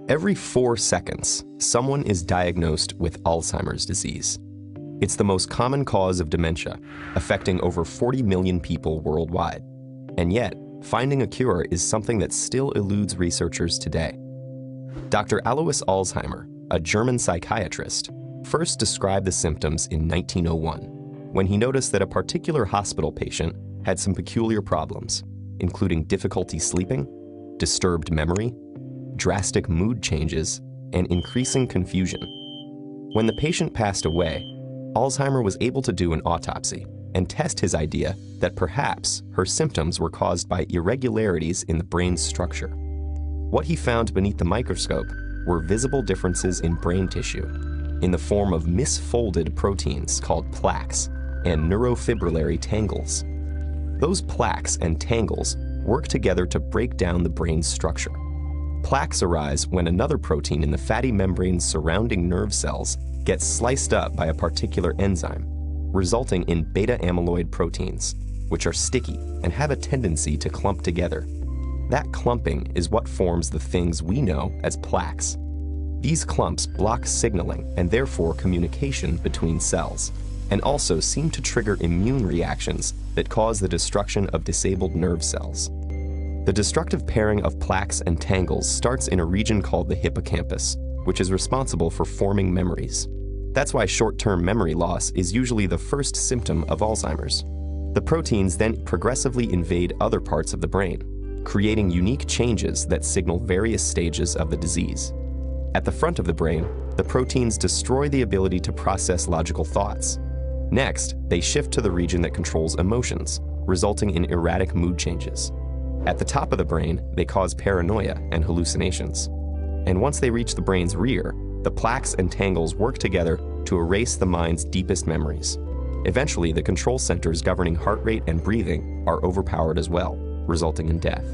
Every 4 seconds, someone is diagnosed with Alzheimer's disease. It's the most common cause of dementia, affecting over 40 million people worldwide. And yet, finding a cure is something that still eludes researchers today. Dr. Alois Alzheimer, a German psychiatrist, first described the symptoms in 1901, when he noticed that a particular hospital patient had some peculiar problems, including difficulty sleeping, disturbed memory, drastic mood changes, and increasing confusion. When the patient passed away, Alzheimer was able to do an autopsy and test his idea that perhaps her symptoms were caused by irregularities in the brain's structure. What he found beneath the microscope were visible differences in brain tissue in the form of misfolded proteins called plaques and neurofibrillary tangles. Those plaques and tangles work together to break down the brain's structure. Plaques arise when another protein in the fatty membranes surrounding nerve cells gets sliced up by a particular enzyme, resulting in beta-amyloid proteins, which are sticky and have a tendency to clump together. That clumping is what forms the things we know as plaques. These clumps block signaling and therefore communication between cells, and also seem to trigger immune reactions that cause the destruction of disabled nerve cells. The destructive pairing of plaques and tangles starts in a region called the hippocampus, which is responsible for forming memories. That's why short-term memory loss is usually the first symptom of Alzheimer's. The proteins then progressively invade other parts of the brain, creating unique changes that signal various stages of the disease. At the front of the brain, the proteins destroy the ability to process logical thoughts. Next, they shift to the region that controls emotions, resulting in erratic mood changes. At the top of the brain, they cause paranoia and hallucinations. And once they reach the brain's rear, the plaques and tangles work together to erase the mind's deepest memories. Eventually, the control centers governing heart rate and breathing are overpowered as well, resulting in death.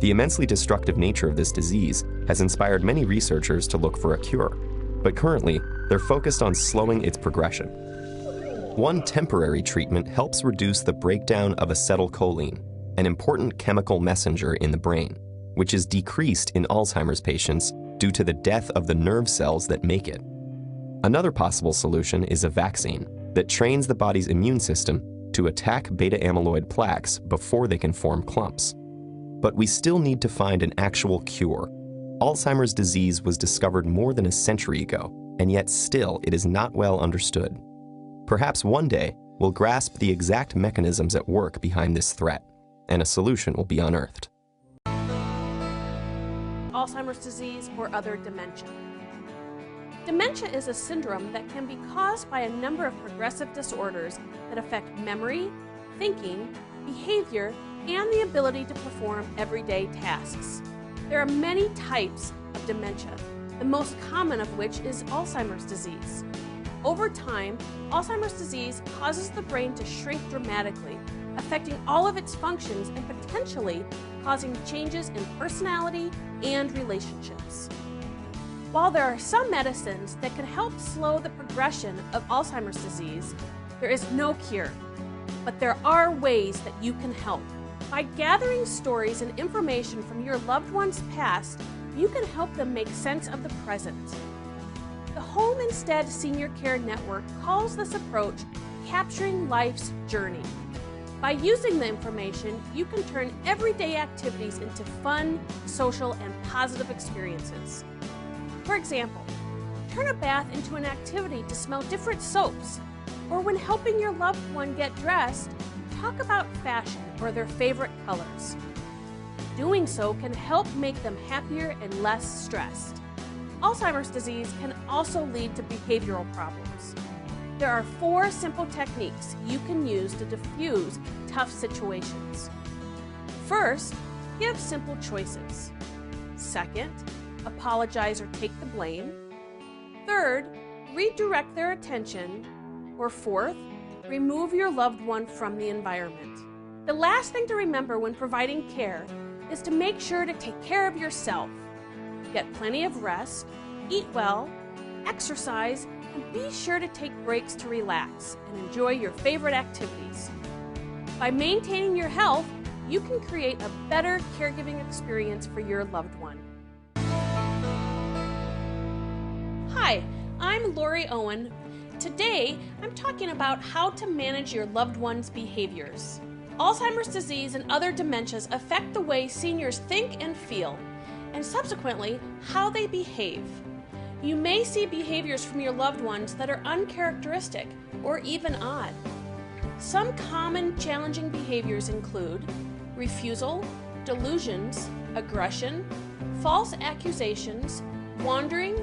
The immensely destructive nature of this disease has inspired many researchers to look for a cure, but currently, they're focused on slowing its progression. One temporary treatment helps reduce the breakdown of acetylcholine, an important chemical messenger in the brain, which is decreased in Alzheimer's patients due to the death of the nerve cells that make it. Another possible solution is a vaccine that trains the body's immune system to attack beta-amyloid plaques before they can form clumps. But we still need to find an actual cure. Alzheimer's disease was discovered more than a century ago, and yet still it is not well understood. Perhaps one day we'll grasp the exact mechanisms at work behind this threat, and a solution will be unearthed. Alzheimer's disease or other dementia. Dementia is a syndrome that can be caused by a number of progressive disorders that affect memory, thinking, behavior, and the ability to perform everyday tasks. There are many types of dementia, the most common of which is Alzheimer's disease. Over time, Alzheimer's disease causes the brain to shrink dramatically, affecting all of its functions and potentially causing changes in personality and relationships. While there are some medicines that can help slow the progression of Alzheimer's disease, there is no cure. But there are ways that you can help. By gathering stories and information from your loved one's past, you can help them make sense of the present. The Home Instead Senior Care Network calls this approach capturing life's journey. By using the information, you can turn everyday activities into fun, social, and positive experiences. For example, turn a bath into an activity to smell different soaps, or when helping your loved one get dressed, talk about fashion or their favorite colors. Doing so can help make them happier and less stressed. Alzheimer's disease can also lead to behavioral problems. There are 4 simple techniques you can use to diffuse tough situations. First, give simple choices. Second, apologize or take the blame. Third, redirect their attention. Or fourth, remove your loved one from the environment. The last thing to remember when providing care is to make sure to take care of yourself. Get plenty of rest, eat well, exercise, and be sure to take breaks to relax and enjoy your favorite activities. By maintaining your health, you can create a better caregiving experience for your loved one. Hi, I'm Lori Owen. Today, I'm talking about how to manage your loved one's behaviors. Alzheimer's disease and other dementias affect the way seniors think and feel, and subsequently, how they behave. You may see behaviors from your loved ones that are uncharacteristic or even odd. Some common challenging behaviors include refusal, delusions, aggression, false accusations, wandering,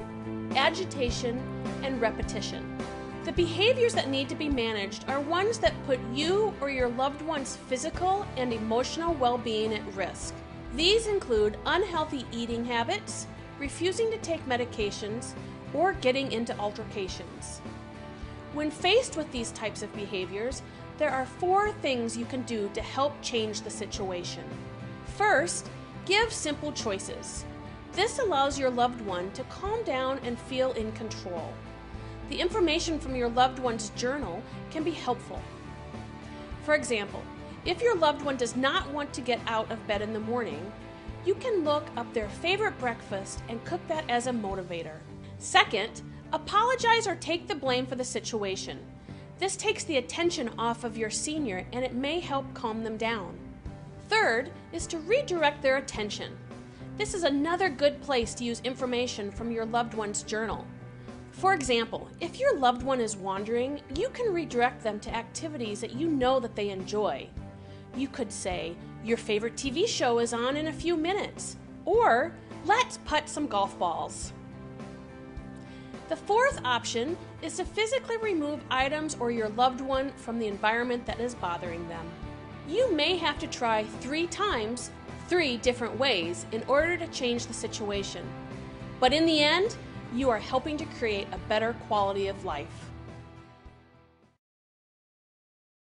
agitation, and repetition. The behaviors that need to be managed are ones that put you or your loved one's physical and emotional well-being at risk. These include unhealthy eating habits, refusing to take medications, or getting into altercations. When faced with these types of behaviors, there are 4 things you can do to help change the situation. First, give simple choices. This allows your loved one to calm down and feel in control. The information from your loved one's journal can be helpful. For example, if your loved one does not want to get out of bed in the morning, you can look up their favorite breakfast and cook that as a motivator. Second, apologize or take the blame for the situation. This takes the attention off of your senior and it may help calm them down. Third is to redirect their attention. This is another good place to use information from your loved one's journal. For example, if your loved one is wandering, you can redirect them to activities that you know that they enjoy. You could say, your favorite TV show is on in a few minutes, or let's putt some golf balls. The fourth option is to physically remove items or your loved one from the environment that is bothering them. You may have to try 3 times, 3 different ways in order to change the situation. But in the end, you are helping to create a better quality of life.